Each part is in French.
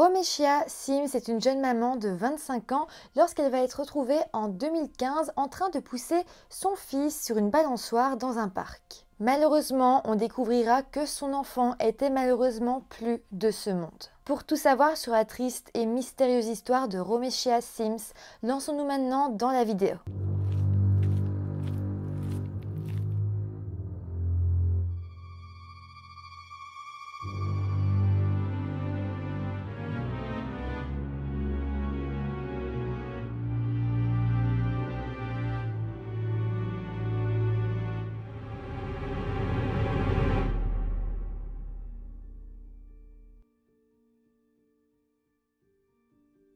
Romeshia Sims est une jeune maman de 25 ans lorsqu'elle va être retrouvée en 2015 en train de pousser son fils sur une balançoire dans un parc. Malheureusement, on découvrira que son enfant était malheureusement plus de ce monde. Pour tout savoir sur la triste et mystérieuse histoire de Romeshia Sims, lançons-nous maintenant dans la vidéo.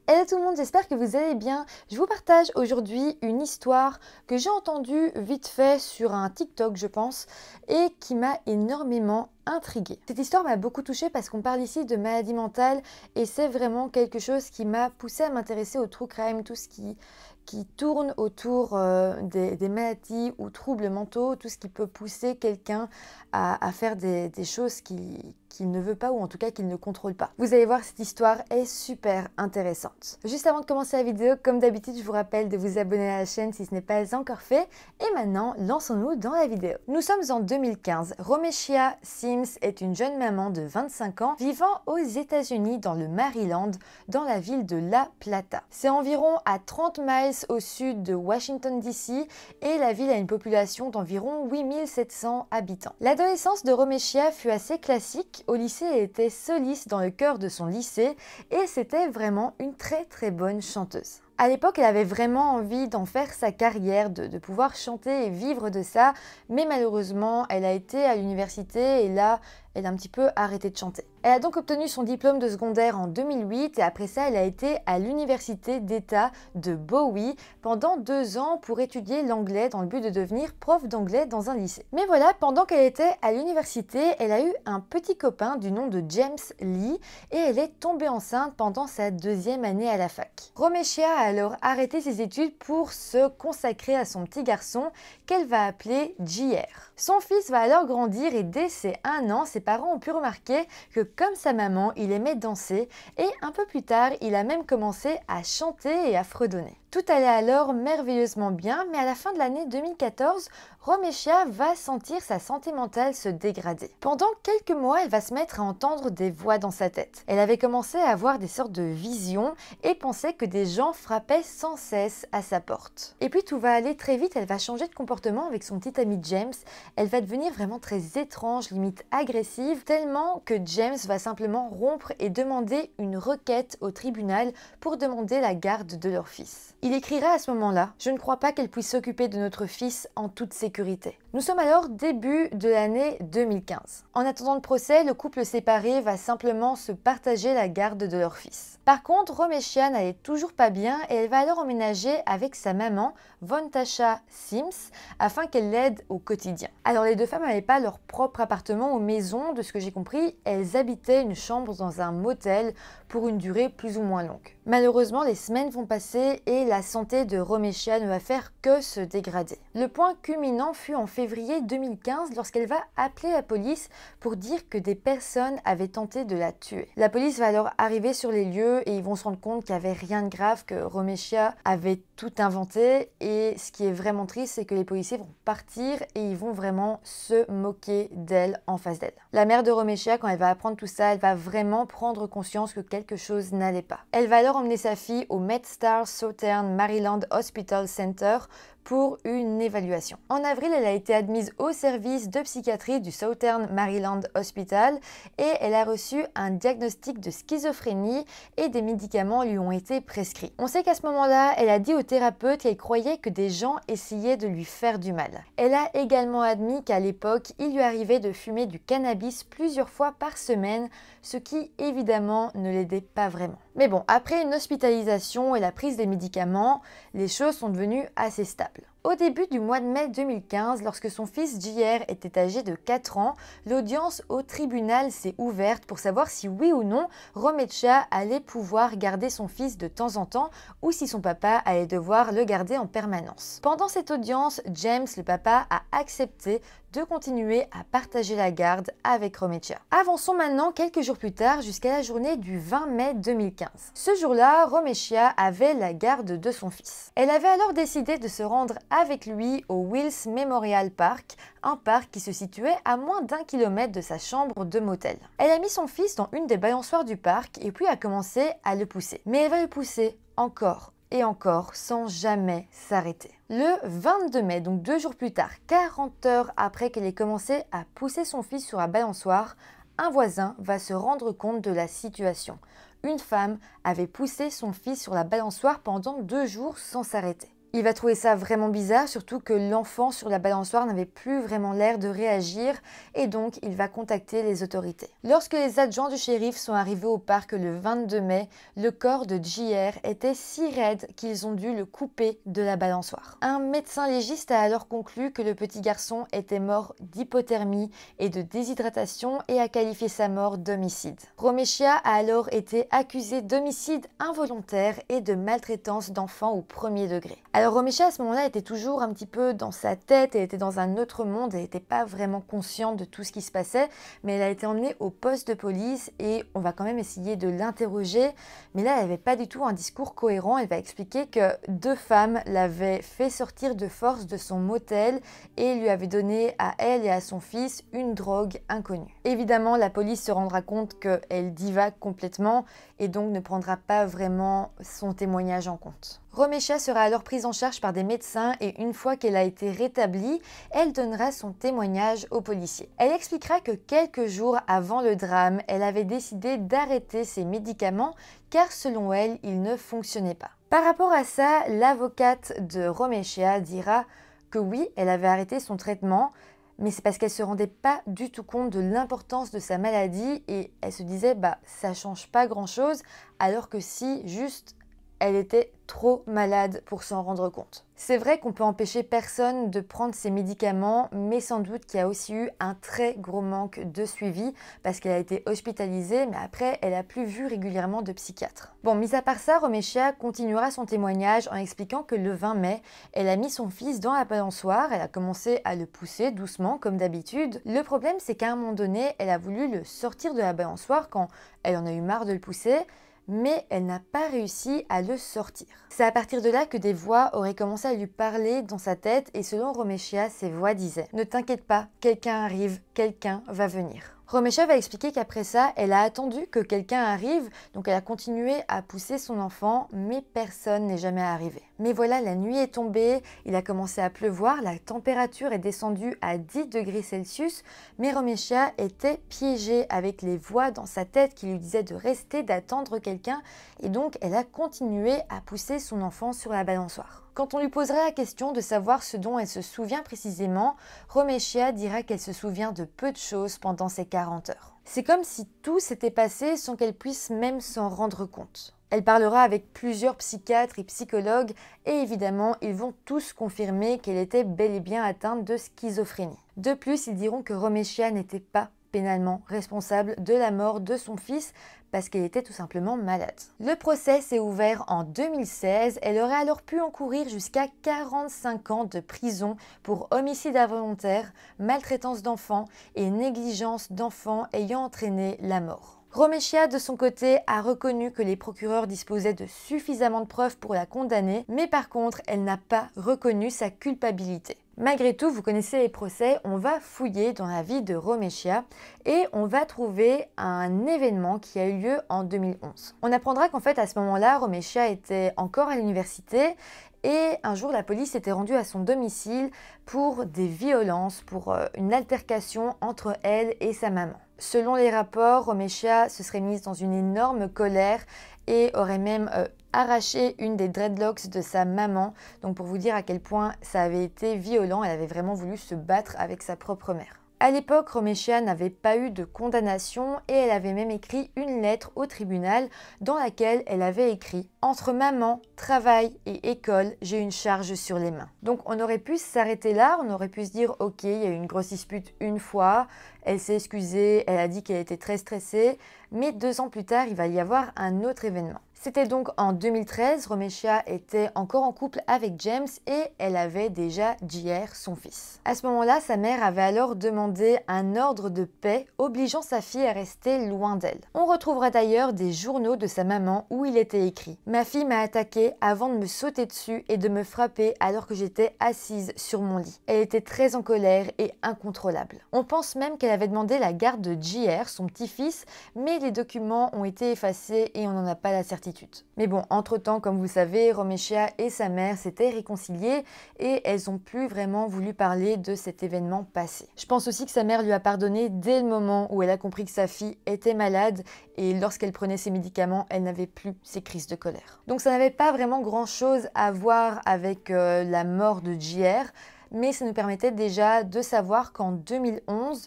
Hello tout le monde, j'espère que vous allez bien. Je vous partage aujourd'hui une histoire que j'ai entendue vite fait sur un TikTok je pense et qui m'a énormément intriguée. Cette histoire m'a beaucoup touchée parce qu'on parle ici de maladie mentale et c'est vraiment quelque chose qui m'a poussée à m'intéresser au true crime, tout ce qui tourne autour des maladies ou troubles mentaux, tout ce qui peut pousser quelqu'un à faire des choses qu'il ne veut pas ou en tout cas qu'il ne contrôle pas. Vous allez voir, cette histoire est super intéressante. Juste avant de commencer la vidéo, comme d'habitude, je vous rappelle de vous abonner à la chaîne si ce n'est pas encore fait. Et maintenant, lançons-nous dans la vidéo. Nous sommes en 2015. Romeshia Sims est une jeune maman de 25 ans vivant aux États-Unis dans le Maryland, dans la ville de La Plata. C'est environ à 30 miles au sud de Washington DC et la ville a une population d'environ 8700 habitants. L'adolescence de Romeshia fut assez classique. Au lycée, elle était soliste dans le chœur de son lycée et c'était vraiment une très bonne chanteuse. À l'époque, elle avait vraiment envie d'en faire sa carrière, de pouvoir chanter et vivre de ça, mais malheureusement, elle a été à l'université et là, elle a un petit peu arrêté de chanter. Elle a donc obtenu son diplôme de secondaire en 2008 et après ça, elle a été à l'université d'État de Bowie pendant 2 ans pour étudier l'anglais dans le but de devenir prof d'anglais dans un lycée. Mais voilà, pendant qu'elle était à l'université, elle a eu un petit copain du nom de James Lee et elle est tombée enceinte pendant sa 2e année à la fac. Romeshia a alors arrêté ses études pour se consacrer à son petit garçon qu'elle va appeler JR. Son fils va alors grandir et dès ses 1 an, ses parents ont pu remarquer que comme sa maman, il aimait danser et un peu plus tard, il a même commencé à chanter et à fredonner. Tout allait alors merveilleusement bien, mais à la fin de l'année 2014, Romeshia va sentir sa santé mentale se dégrader. Pendant quelques mois, elle va se mettre à entendre des voix dans sa tête. Elle avait commencé à avoir des sortes de visions et pensait que des gens frappaient sans cesse à sa porte. Et puis tout va aller très vite, elle va changer de comportement avec son petit ami James. Elle va devenir vraiment très étrange, limite agressive, tellement que James va simplement rompre et demander une requête au tribunal pour demander la garde de leur fils. Il écrira à ce moment-là « Je ne crois pas qu'elle puisse s'occuper de notre fils en toute sécurité ». Nous sommes alors début de l'année 2015. En attendant le procès, le couple séparé va simplement se partager la garde de leur fils. Par contre, Romeshia n'allait toujours pas bien et elle va alors emménager avec sa maman, Vontasha Sims, afin qu'elle l'aide au quotidien. Alors les deux femmes n'avaient pas leur propre appartement ou maison, de ce que j'ai compris, elles habitaient une chambre dans un motel pour une durée plus ou moins longue. Malheureusement, les semaines vont passer et la santé de Romeshia ne va faire que se dégrader. Le point culminant fut en février 2015 lorsqu'elle va appeler la police pour dire que des personnes avaient tenté de la tuer. La police va alors arriver sur les lieux et ils vont se rendre compte qu'il n'y avait rien de grave, que Romeshia avait tout inventé et ce qui est vraiment triste, c'est que les policiers vont partir et ils vont vraiment se moquer d'elle en face d'elle. La mère de Romeshia, quand elle va apprendre tout ça, elle va vraiment prendre conscience que quelque chose n'allait pas. Elle va alors emmener sa fille au MedStar Southern Maryland Hospital Center pour une évaluation. En avril, elle a été admise au service de psychiatrie du Southern Maryland Hospital et elle a reçu un diagnostic de schizophrénie et des médicaments lui ont été prescrits. On sait qu'à ce moment-là, elle a dit au thérapeute qu'elle croyait que des gens essayaient de lui faire du mal. Elle a également admis qu'à l'époque, il lui arrivait de fumer du cannabis plusieurs fois par semaine, ce qui évidemment ne l'aidait pas vraiment. Mais bon, après une hospitalisation et la prise des médicaments, les choses sont devenues assez stables. Au début du mois de mai 2015, lorsque son fils JR était âgé de 4 ans, l'audience au tribunal s'est ouverte pour savoir si oui ou non Romecha allait pouvoir garder son fils de temps en temps ou si son papa allait devoir le garder en permanence. Pendant cette audience, James, le papa, a accepté de continuer à partager la garde avec Romecha. Avançons maintenant quelques jours plus tard jusqu'à la journée du 20 mai 2015. Ce jour-là, Romecha avait la garde de son fils. Elle avait alors décidé de se rendre avec lui au Wills Memorial Park, un parc qui se situait à moins d'1 kilomètre de sa chambre de motel. Elle a mis son fils dans une des balançoires du parc et puis a commencé à le pousser. Mais elle va le pousser encore et encore sans jamais s'arrêter. Le 22 mai, donc 2 jours plus tard, 40 heures après qu'elle ait commencé à pousser son fils sur la balançoire, un voisin va se rendre compte de la situation. Une femme avait poussé son fils sur la balançoire pendant 2 jours sans s'arrêter. Il va trouver ça vraiment bizarre, surtout que l'enfant sur la balançoire n'avait plus vraiment l'air de réagir et donc il va contacter les autorités. Lorsque les adjoints du shérif sont arrivés au parc le 22 mai, le corps de JR était si raide qu'ils ont dû le couper de la balançoire. Un médecin légiste a alors conclu que le petit garçon était mort d'hypothermie et de déshydratation et a qualifié sa mort d'homicide. Romecha a alors été accusé d'homicide involontaire et de maltraitance d'enfants au premier degré. Alors Romecha à ce moment-là était toujours un petit peu dans sa tête, elle était dans un autre monde, elle n'était pas vraiment consciente de tout ce qui se passait, mais elle a été emmenée au poste de police et on va quand même essayer de l'interroger, mais là elle n'avait pas du tout un discours cohérent, elle va expliquer que 2 femmes l'avaient fait sortir de force de son motel et lui avaient donné à elle et à son fils une drogue inconnue. Évidemment la police se rendra compte qu'elle divague complètement et donc ne prendra pas vraiment son témoignage en compte. Romecha sera alors prise en charge par des médecins et une fois qu'elle a été rétablie, elle donnera son témoignage aux policiers. Elle expliquera que quelques jours avant le drame, elle avait décidé d'arrêter ses médicaments car selon elle, ils ne fonctionnaient pas. Par rapport à ça, l'avocate de Romecha dira que oui, elle avait arrêté son traitement, mais c'est parce qu'elle se rendait pas du tout compte de l'importance de sa maladie et elle se disait ça change pas grand chose alors que si juste elle était trop malade pour s'en rendre compte. C'est vrai qu'on peut empêcher personne de prendre ses médicaments, mais sans doute qu'il y a aussi eu un très gros manque de suivi parce qu'elle a été hospitalisée, mais après elle a plus vu régulièrement de psychiatre. Bon, mis à part ça, Romecha continuera son témoignage en expliquant que le 20 mai, elle a mis son fils dans la balançoire, elle a commencé à le pousser doucement comme d'habitude. Le problème c'est qu'à un moment donné, elle a voulu le sortir de la balançoire quand elle en a eu marre de le pousser, mais elle n'a pas réussi à le sortir. C'est à partir de là que des voix auraient commencé à lui parler dans sa tête et selon Romecha, ces voix disaient « Ne t'inquiète pas, quelqu'un arrive, quelqu'un va venir ». Romecha va expliquer qu'après ça, elle a attendu que quelqu'un arrive, donc elle a continué à pousser son enfant, mais personne n'est jamais arrivé. Mais voilà, la nuit est tombée, il a commencé à pleuvoir, la température est descendue à 10 degrés Celsius, mais Romecha était piégée avec les voix dans sa tête qui lui disaient de rester, d'attendre quelqu'un, et donc elle a continué à pousser son enfant sur la balançoire. Quand on lui posera la question de savoir ce dont elle se souvient précisément, Romecha dira qu'elle se souvient de peu de choses pendant ces 40 heures. C'est comme si tout s'était passé sans qu'elle puisse même s'en rendre compte. Elle parlera avec plusieurs psychiatres et psychologues et évidemment, ils vont tous confirmer qu'elle était bel et bien atteinte de schizophrénie. De plus, ils diront que Romecha n'était pas pénalement responsable de la mort de son fils parce qu'elle était tout simplement malade. Le procès s'est ouvert en 2016. Elle aurait alors pu encourir jusqu'à 45 ans de prison pour homicide involontaire, maltraitance d'enfants et négligence d'enfants ayant entraîné la mort. Romecha, de son côté, a reconnu que les procureurs disposaient de suffisamment de preuves pour la condamner, mais par contre, elle n'a pas reconnu sa culpabilité. Malgré tout, vous connaissez les procès, on va fouiller dans la vie de Romecha et on va trouver un événement qui a eu lieu en 2011. On apprendra qu'en fait, à ce moment-là, Romecha était encore à l'université et un jour, la police était rendue à son domicile pour des violences, pour une altercation entre elle et sa maman. Selon les rapports, Romecha se serait mise dans une énorme colère et aurait même arraché une des dreadlocks de sa maman. Donc pour vous dire à quel point ça avait été violent, elle avait vraiment voulu se battre avec sa propre mère. À l'époque, Romesha n'avait pas eu de condamnation et elle avait même écrit une lettre au tribunal dans laquelle elle avait écrit « Entre maman, travail et école, j'ai une charge sur les mains ». Donc on aurait pu s'arrêter là, on aurait pu se dire « Ok, il y a eu une grosse dispute une fois, elle s'est excusée, elle a dit qu'elle était très stressée », mais 2 ans plus tard, il va y avoir un autre événement. C'était donc en 2013, Romesha était encore en couple avec James et elle avait déjà JR, son fils. À ce moment-là, sa mère avait alors demandé un ordre de paix obligeant sa fille à rester loin d'elle. On retrouvera d'ailleurs des journaux de sa maman où il était écrit « Ma fille m'a attaqué avant de me sauter dessus et de me frapper alors que j'étais assise sur mon lit. Elle était très en colère et incontrôlable. » On pense même qu'elle avait demandé la garde de JR, son petit-fils, mais les documents ont été effacés et on n'en a pas la certitude. Mais bon, entre-temps, comme vous savez, Romesha et sa mère s'étaient réconciliées et elles n'ont plus vraiment voulu parler de cet événement passé. Je pense aussi que sa mère lui a pardonné dès le moment où elle a compris que sa fille était malade et lorsqu'elle prenait ses médicaments, elle n'avait plus ses crises de colère. Donc ça n'avait pas vraiment grand-chose à voir avec la mort de JR, mais ça nous permettait déjà de savoir qu'en 2011,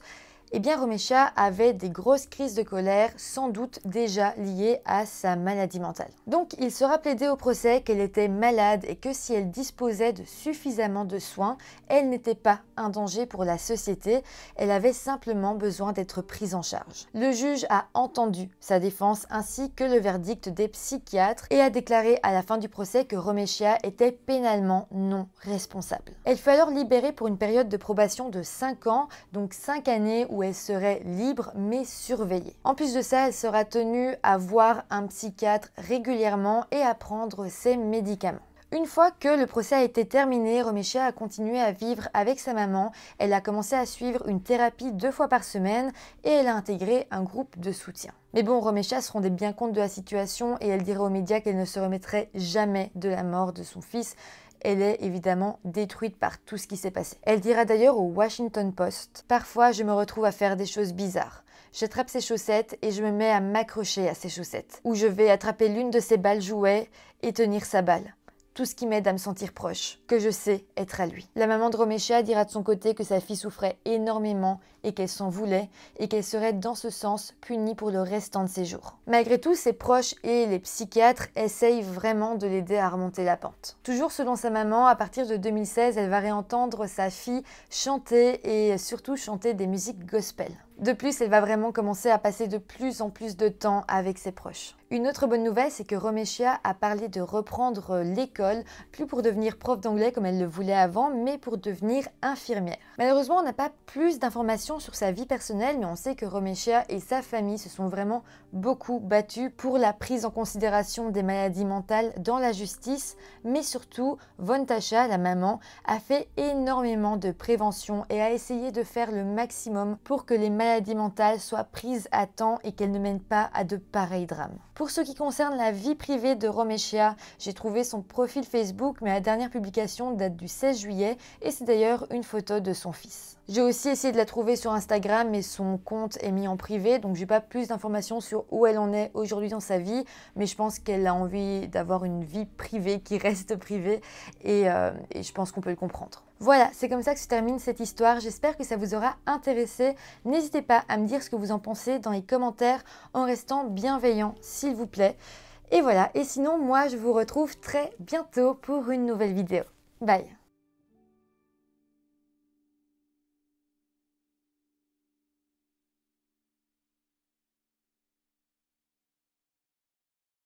eh bien Romesha avait des grosses crises de colère, sans doute déjà liées à sa maladie mentale. Donc il sera plaidé au procès qu'elle était malade et que si elle disposait de suffisamment de soins, elle n'était pas un danger pour la société, elle avait simplement besoin d'être prise en charge. Le juge a entendu sa défense ainsi que le verdict des psychiatres et a déclaré à la fin du procès que Romesha était pénalement non responsable. Elle fut alors libérée pour une période de probation de 5 ans, donc 5 années où elle serait libre mais surveillée. En plus de ça, elle sera tenue à voir un psychiatre régulièrement et à prendre ses médicaments. Une fois que le procès a été terminé, Romesha a continué à vivre avec sa maman. Elle a commencé à suivre une thérapie 2 fois par semaine et elle a intégré un groupe de soutien. Mais bon, Romesha se rendait bien compte de la situation et elle dirait aux médias qu'elle ne se remettrait jamais de la mort de son fils. Elle est évidemment détruite par tout ce qui s'est passé. Elle dira d'ailleurs au Washington Post « Parfois, je me retrouve à faire des choses bizarres. J'attrape ses chaussettes et je me mets à m'accrocher à ses chaussettes. Ou je vais attraper l'une de ses balles jouets et tenir sa balle. Tout ce qui m'aide à me sentir proche, que je sais être à lui. » La maman de Romesha dira de son côté que sa fille souffrait énormément et qu'elle s'en voulait et qu'elle serait dans ce sens punie pour le restant de ses jours. Malgré tout, ses proches et les psychiatres essayent vraiment de l'aider à remonter la pente. Toujours selon sa maman, à partir de 2016, elle va réentendre sa fille chanter et surtout chanter des musiques gospel. De plus, elle va vraiment commencer à passer de plus en plus de temps avec ses proches. Une autre bonne nouvelle, c'est que Romesha a parlé de reprendre l'école, plus pour devenir prof d'anglais comme elle le voulait avant, mais pour devenir infirmière. Malheureusement, on n'a pas plus d'informations sur sa vie personnelle, mais on sait que Romesha et sa famille se sont vraiment beaucoup battus pour la prise en considération des maladies mentales dans la justice, mais surtout, Von Tasha, la maman, a fait énormément de prévention et a essayé de faire le maximum pour que les maladies mentales soient prises à temps et qu'elles ne mènent pas à de pareils drames. Pour ce qui concerne la vie privée de Romesha, j'ai trouvé son profil Facebook, mais la dernière publication date du 16 juillet et c'est d'ailleurs une photo de son fils. J'ai aussi essayé de la trouver sur Instagram, mais son compte est mis en privé, donc j'ai pas plus d'informations sur où elle en est aujourd'hui dans sa vie, mais je pense qu'elle a envie d'avoir une vie privée qui reste privée et je pense qu'on peut le comprendre. Voilà, c'est comme ça que se termine cette histoire. J'espère que ça vous aura intéressé. N'hésitez pas à me dire ce que vous en pensez dans les commentaires en restant bienveillant, s'il vous plaît. Et voilà, et sinon, moi, je vous retrouve très bientôt pour une nouvelle vidéo. Bye!